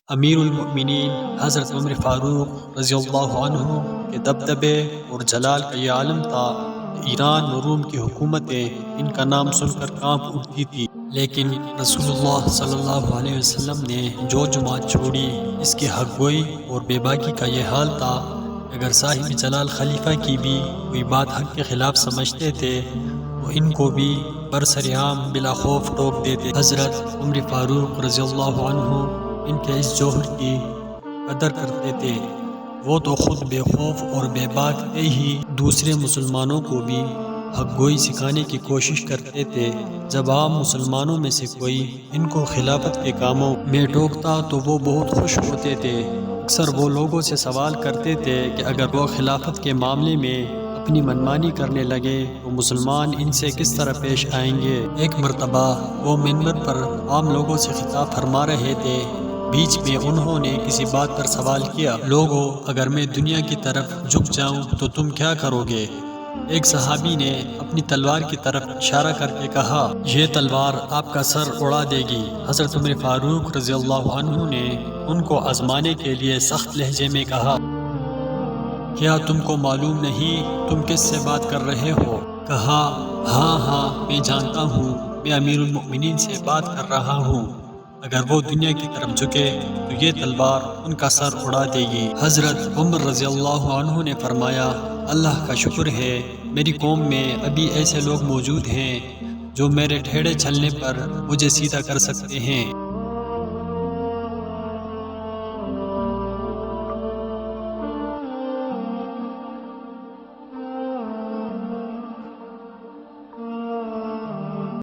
امیر المؤمنین حضرت عمر فاروق رضی اللہ عنہ کے دبدبے اور جلال کا یہ عالم تھا کہ ایران و روم کی حکومتیں ان کا نام سن کر کانپ اٹھتی تھی، لیکن رسول اللہ صلی اللہ علیہ وسلم نے جو جماعت چھوڑی، اس کی حق گوئی اور بے باکی کا یہ حال تھا کہ اگر صاحب جلال خلیفہ کی بھی کوئی بات حق کے خلاف سمجھتے تھے تو ان کو بھی برسریام بلا خوف روک دیتے۔ حضرت عمر فاروق رضی اللہ عنہ ان کے اس جوہر کی قدر کرتے تھے۔ وہ تو خود بے خوف اور بے باک تھے ہی، دوسرے مسلمانوں کو بھی حق گوئی سکھانے کی کوشش کرتے تھے۔ جب عام مسلمانوں میں سے کوئی ان کو خلافت کے کاموں میں ٹوکتا تو وہ بہت خوش ہوتے تھے۔ اکثر وہ لوگوں سے سوال کرتے تھے کہ اگر وہ خلافت کے معاملے میں اپنی منمانی کرنے لگے تو مسلمان ان سے کس طرح پیش آئیں گے۔ ایک مرتبہ وہ منبر پر عام لوگوں سے خطاب فرما رہے تھے، بیچ میں انہوں نے کسی بات پر سوال کیا، لوگو اگر میں دنیا کی طرف جھک جاؤں تو تم کیا کرو گے؟ ایک صحابی نے اپنی تلوار کی طرف اشارہ کر کے کہا، یہ تلوار آپ کا سر اڑا دے گی۔ حضرت عمر فاروق رضی اللہ عنہ نے ان کو آزمانے کے لیے سخت لہجے میں کہا، کیا تم کو معلوم نہیں تم کس سے بات کر رہے ہو؟ کہا، ہاں میں جانتا ہوں، میں امیر المؤمنین سے بات کر رہا ہوں، اگر وہ دنیا کی طرف جھکے تو یہ تلوار ان کا سر اڑا دے گی۔ حضرت عمر رضی اللہ عنہ نے فرمایا، اللہ کا شکر ہے میری قوم میں ابھی ایسے لوگ موجود ہیں جو میرے ٹھیڑے چلنے پر مجھے سیدھا کر سکتے ہیں۔